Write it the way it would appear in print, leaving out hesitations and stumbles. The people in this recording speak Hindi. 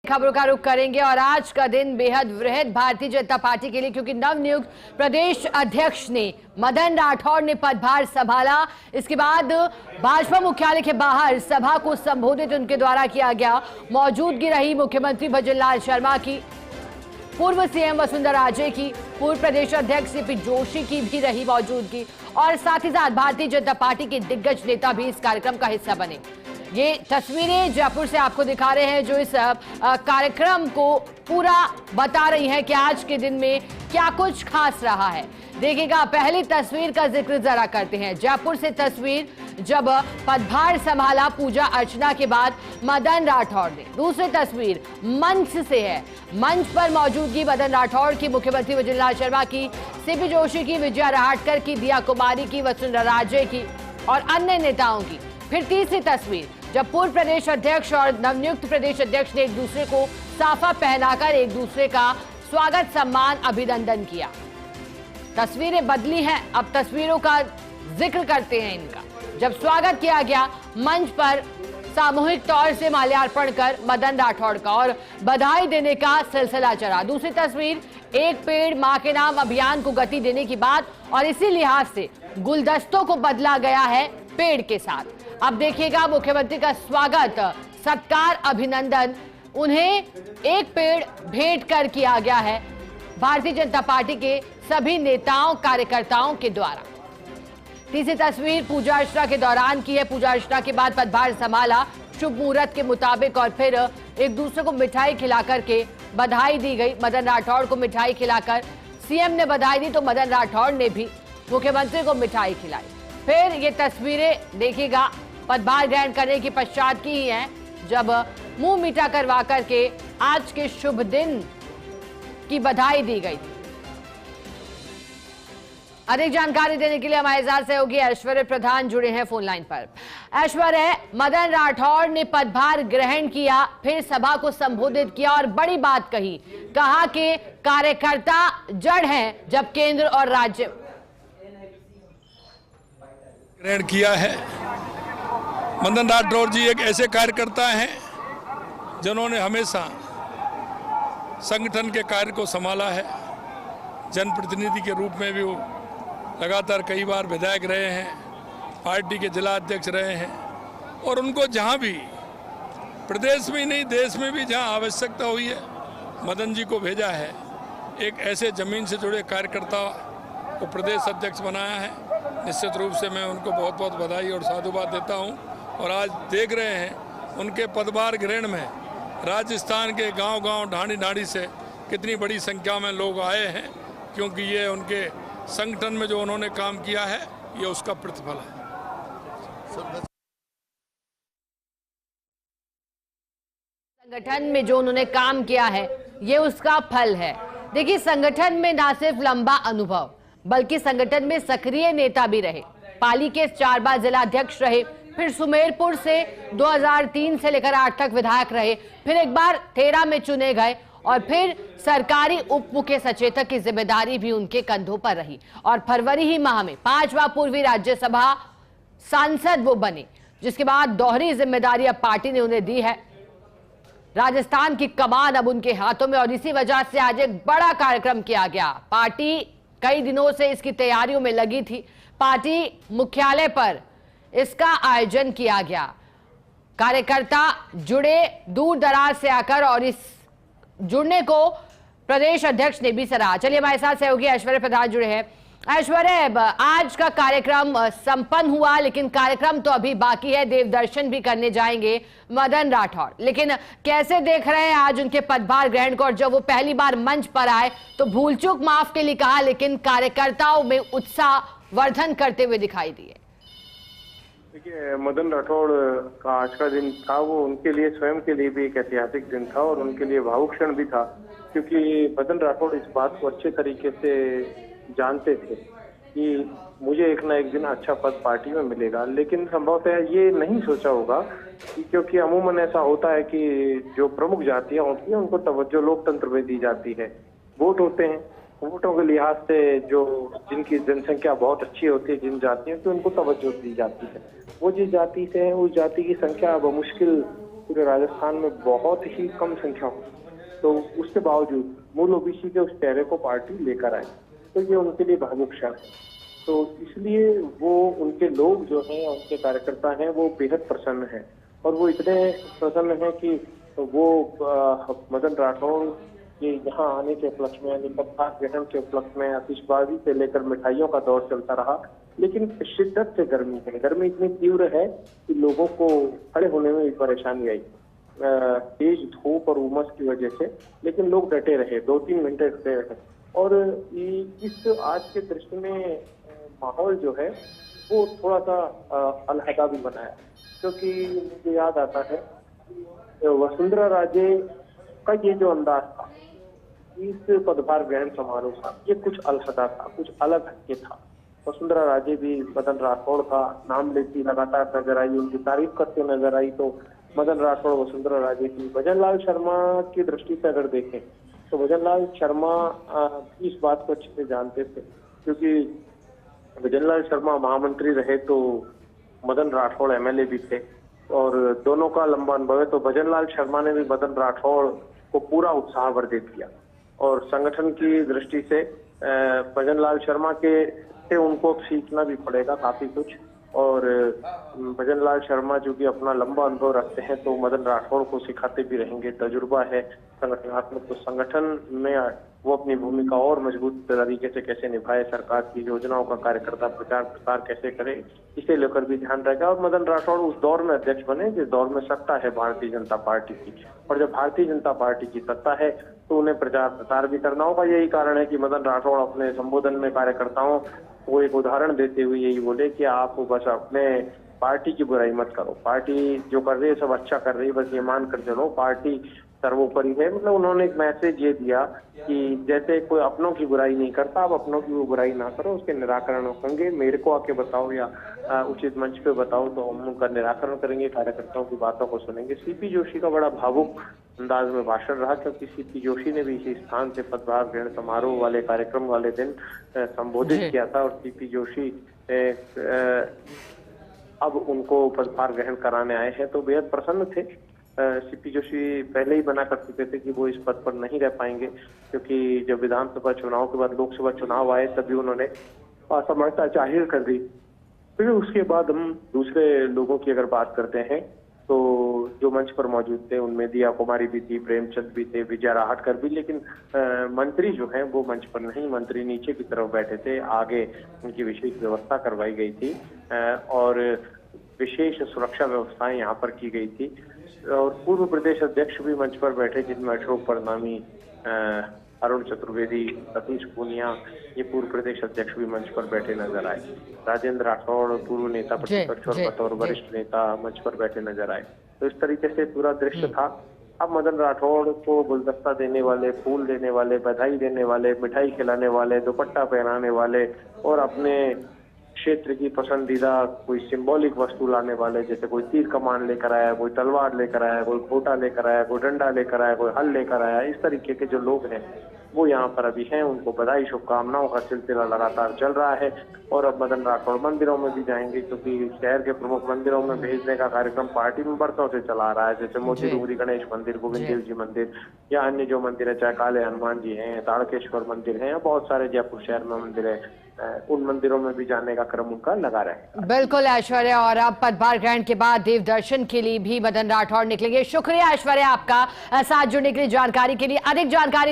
खबरों का रुख करेंगे और आज का दिन बेहद वृहद भारतीय जनता पार्टी के लिए, क्योंकि नवनियुक्त प्रदेश अध्यक्ष ने मदन राठौड़ ने पदभार संभाला। इसके बाद भाजपा मुख्यालय के बाहर सभा को संबोधित उनके द्वारा किया गया। मौजूदगी रही मुख्यमंत्री भजनलाल शर्मा की, पूर्व सीएम वसुंधरा राजे की, पूर्व प्रदेश अध्यक्ष सीपी जोशी की भी रही मौजूदगी और साथ ही साथ भारतीय जनता पार्टी के दिग्गज नेता भी इस कार्यक्रम का हिस्सा बने। ये तस्वीरें जयपुर से आपको दिखा रहे हैं जो इस कार्यक्रम को पूरा बता रही हैं कि आज के दिन में क्या कुछ खास रहा है। देखिएगा, पहली तस्वीर का जिक्र जरा करते हैं। जयपुर से तस्वीर जब पदभार संभाला पूजा अर्चना के बाद मदन राठौड़ ने। दूसरी तस्वीर मंच से है। मंच पर मौजूदगी मदन राठौड़ की, मुख्यमंत्री भजनलाल शर्मा की, सीपी जोशी की, विजया राहटकर की, दिया कुमारी की, वसुंधरा राजे की और अन्य नेताओं की। फिर तीसरी तस्वीर जब पूर्व प्रदेश अध्यक्ष और नवनियुक्त प्रदेश अध्यक्ष ने एक दूसरे को साफा पहनाकर एक दूसरे का स्वागत सम्मान अभिनंदन किया। तस्वीरें बदली हैं, अब तस्वीरों का जिक्र करते हैं इनका। जब स्वागत किया गया मंच पर सामूहिक तौर से माल्यार्पण कर मदन राठौड़ का और बधाई देने का सिलसिला चला। दूसरी तस्वीर एक पेड़ मां के नाम अभियान को गति देने की बात और इसी लिहाज से गुलदस्तों को बदला गया है पेड़ के साथ। अब देखिएगा, मुख्यमंत्री का स्वागत, सत्कार, अभिनंदन उन्हें एक पेड़ भेंट कर किया गया है भारतीय जनता पार्टी के सभी नेताओं कार्यकर्ताओं के द्वारा। तीसरी तस्वीर पूजा अर्चना के दौरान की है। पूजा अर्चना के बाद पदभार संभाला शुभ मुहूर्त के मुताबिक और फिर एक दूसरे को मिठाई खिलाकर के बधाई दी गई। मदन राठौड़ को मिठाई खिलाकर सीएम ने बधाई दी तो मदन राठौड़ ने भी मुख्यमंत्री को मिठाई खिलाई। फिर ये तस्वीरें देखिएगा पदभार ग्रहण करने के पश्चात की ही हैं, जब मुंह मीठा करवा करके आज के शुभ दिन की बधाई दी गई थी। अधिक जानकारी देने के लिए हमारे साथ सहयोगी ऐश्वर्य प्रधान जुड़े हैं फोन लाइन पर। ऐश्वर्य, मदन राठौड़ ने पदभार ग्रहण किया, फिर सभा को संबोधित किया और बड़ी बात कही, कहा कि कार्यकर्ता जड़ हैं जब केंद्र और राज्य ग्रहण किया है। मदन राठौड़ जी एक ऐसे कार्यकर्ता हैं जिन्होंने हमेशा संगठन के कार्य को संभाला है। जनप्रतिनिधि के रूप में भी वो लगातार कई बार विधायक रहे हैं, पार्टी के जिला अध्यक्ष रहे हैं और उनको जहां भी प्रदेश में ही नहीं देश में भी जहां आवश्यकता हुई है मदन जी को भेजा है। एक ऐसे जमीन से जुड़े कार्यकर्ता को प्रदेश अध्यक्ष बनाया है। निश्चित रूप से मैं उनको बहुत बहुत बधाई और साधुवाद देता हूं। और आज देख रहे हैं उनके पदभार ग्रहण में राजस्थान के गांव-गांव, ढाणी-ढाणी से कितनी बड़ी संख्या में लोग आए हैं, क्योंकि ये उनके संगठन में जो उन्होंने काम किया है ये उसका प्रतिफल है। संगठन में जो उन्होंने काम किया है ये उसका फल है। देखिए, संगठन में ना सिर्फ लंबा अनुभव बल्कि संगठन में सक्रिय नेता भी रहे। पाली के 4 बार जिला अध्यक्ष रहे, फिर सुमेरपुर से 2003 से लेकर 8 तक विधायक रहे, फिर एक बार 13 में चुने गए और फिर सरकारी उप मुख्य सचेतक की जिम्मेदारी भी उनके कंधों पर रही और फरवरी ही माह में 5 बार पूर्वी राज्यसभा सांसद वो बने, जिसके बाद दोहरी जिम्मेदारी अब पार्टी ने उन्हें दी है। राजस्थान की कमान अब उनके हाथों में और इसी वजह से आज एक बड़ा कार्यक्रम किया गया। पार्टी कई दिनों से इसकी तैयारियों में लगी थी। पार्टी मुख्यालय पर इसका आयोजन किया गया। कार्यकर्ता जुड़े दूर दराज से आकर और इस जुड़ने को प्रदेश अध्यक्ष ने भी सराहा। चलिए, हमारे साथ सहयोगी ऐश्वर्य प्रधान जुड़े हैं। ऐश्वर्य, आज का कार्यक्रम संपन्न हुआ, लेकिन कार्यक्रम तो अभी बाकी है। देव दर्शन भी करने जाएंगे मदन राठौड़, लेकिन कैसे देख रहे हैं आज उनके पदभार ग्रहण को? और जब वो पहली बार मंच पर आए तो भूल चूक माफ के लिए कहा, लेकिन कार्यकर्ताओं में उत्साह वर्धन करते हुए दिखाई दिए। देखिए, मदन राठौड़ का आज का दिन था वो उनके लिए स्वयं के लिए भी एक ऐतिहासिक दिन था और उनके लिए भावुक क्षण भी था, क्योंकि मदन राठौड़ इस बात को अच्छे तरीके से जानते थे कि मुझे एक ना एक दिन अच्छा पद पार्टी में मिलेगा। लेकिन संभवतः ये नहीं सोचा होगा कि, क्योंकि अमूमन ऐसा होता है कि जो प्रमुख जातियां होती हैं उनको तवज्जो लोकतंत्र में दी जाती है। वोट होते हैं, वोटों के लिहाज से जो जिनकी जनसंख्या बहुत अच्छी होती है, जिन जातियों की, उनको तवज्जो दी जाती है। वो जिस जाति से है उस जाति की संख्या बमुश्किल पूरे राजस्थान में बहुत ही कम संख्या हो, तो उसके बावजूद मूल ओबीसी के उस चेहरे को पार्टी लेकर आई, तो ये उनके लिए भावुक क्षण है। तो इसलिए वो उनके लोग जो हैं, उनके कार्यकर्ता हैं, वो बेहद प्रसन्न हैं और वो इतने प्रसन्न हैं कि वो मदन राठौड़ के यहाँ आने के उपलक्ष्य में, यानी पदभार ग्रहण के उपलक्ष्य में आतिशबाजी से लेकर मिठाइयों का दौर चलता रहा, लेकिन शिद्दत से गर्मी है। गर्मी इतनी तीव्र है कि लोगों को खड़े होने में भी परेशानी आई, तेज धूप और उमस की वजह से, लेकिन लोग डटे रहे, 2-3 घंटे डटे रहे। और इस आज के दृश्य में माहौल जो है वो थोड़ा सा अलहदा भी बना है, क्योंकि मुझे याद आता है वसुंधरा राजे का ये जो अंदाज था इस पदभार ग्रहण समारोह का, ये कुछ अलहदा था, कुछ अलग हटके था। वसुंधरा राजे भी मदन राठौड़ का नाम लेती लगातार नजर आई, उनकी तारीफ करते नजर आई। तो मदन राठौड़ वसुंधरा राजे की, भजनलाल शर्मा की दृष्टि से अगर देखें तो भजनलाल शर्मा इस बात को अच्छे से जानते थे, क्योंकि भजनलाल शर्मा महामंत्री रहे तो मदन राठौड़ एमएलए भी थे और दोनों का लंबा अनुभव है। तो भजनलाल शर्मा ने भी मदन राठौड़ को पूरा उत्साहवर्धित किया और संगठन की दृष्टि से भजनलाल शर्मा से उनको सीखना भी पड़ेगा काफी कुछ। और भजनलाल शर्मा जो कि अपना लंबा अनुभव रखते हैं तो मदन राठौड़ को सिखाते भी रहेंगे, तजुर्बा है संगठनात्मक, तो संगठन में वो अपनी भूमिका और मजबूत तरीके से कैसे निभाए, सरकार की योजनाओं का कार्यकर्ता प्रचार प्रसार कैसे करे, इसे लेकर भी ध्यान रहेगा। और मदन राठौड़ उस दौर में अध्यक्ष बने जिस दौर में सत्ता है भारतीय जनता पार्टी की, और जब भारतीय जनता पार्टी की सत्ता है तो उन्हें प्रचार प्रसार भी करना होगा। यही कारण है कि मदन राठौड़ अपने संबोधन में कार्यकर्ताओं को एक उदाहरण देते हुए यही बोले कि आप बस अपने पार्टी की बुराई मत करो, पार्टी जो कर रही है सब अच्छा कर रही है, बस ये मान कर चलो, पार्टी सर्वोपरि है। मतलब उन्होंने एक मैसेज ये दिया कि जैसे कोई अपनों की बुराई नहीं करता, आप अपनों की वो बुराई ना करो, उसके निराकरण होंगे, मेरे को आके बताओ या उचित मंच पे बताओ तो हम उनका निराकरण करेंगे, कार्यकर्ताओं की बातों को सुनेंगे। सीपी जोशी का बड़ा भावुक अंदाज में भाषण रहा, क्योंकि सीपी जोशी ने भी इसी स्थान से पदभार ग्रहण समारोह वाले कार्यक्रम वाले दिन संबोधित किया था। और सीपी जोशी अब उनको पदभार ग्रहण कराने आए हैं तो बेहद प्रसन्न थे। सीपी जोशी पहले ही मना कर चुके थे कि वो इस पद पर नहीं रह पाएंगे, क्योंकि जब विधानसभा चुनाव के बाद लोकसभा चुनाव आए तभी उन्होंने असमर्थता जाहिर कर दी। फिर उसके बाद हम दूसरे लोगों की अगर बात करते हैं तो जो मंच पर मौजूद थे उनमें दिया कुमारी भी थी, प्रेमचंद भी थे, विजय राहटकर भी, लेकिन मंत्री जो हैं वो मंच पर नहीं, मंत्री नीचे की तरफ बैठे थे, आगे उनकी विशेष व्यवस्था करवाई गई थी और विशेष सुरक्षा व्यवस्थाएं यहाँ पर की गई थी। और पूर्व प्रदेश अध्यक्ष भी मंच पर बैठे, जिनमें अशोक परनामी, अरुण चतुर्वेदी, सतीश पूनिया, ये पूर्व प्रदेश अध्यक्ष भी मंच पर बैठे नजर आए। राजेंद्र राठौड़ पूर्व नेता प्रतिपक्ष और बतौर वरिष्ठ नेता मंच पर बैठे नजर आए। तो इस तरीके से पूरा दृश्य था। अब मदन राठौड़ को गुलदस्ता देने वाले, फूल देने वाले, बधाई देने वाले, मिठाई खिलाने वाले, दुपट्टा पहनाने वाले और अपने क्षेत्र की पसंदीदा कोई सिंबॉलिक वस्तु लाने वाले, जैसे कोई तीर कमान लेकर आया, कोई तलवार लेकर आया, कोई खोटा लेकर आया, कोई डंडा लेकर आया, कोई हल लेकर आया, इस तरीके के जो लोग हैं वो यहाँ पर अभी हैं। उनको बधाई शुभकामनाओं का सिलसिला लगातार चल रहा है। और अब मदन राठौड़ मंदिरों में भी जाएंगे, क्योंकि शहर के प्रमुख मंदिरों में भेजने का कार्यक्रम पार्टी में बरसों से चला रहा है, जैसे मोती डूंगरी गणेश मंदिर, गोविंद देव जी मंदिर या अन्य जो मंदिर है, चाहे काले हनुमान जी हैं, ताड़केश्वर मंदिर है, बहुत सारे जयपुर शहर में मंदिर है, उन मंदिरों में भी जाने का क्रम उनका लगा रहेगा। बिल्कुल ऐश्वर्या, और अब पदभार ग्रहण के बाद देव दर्शन के लिए भी मदन राठौड़ निकलेंगे। शुक्रिया ऐश्वर्या आपका साथ जुड़ने के लिए, जानकारी के लिए। अधिक जानकारी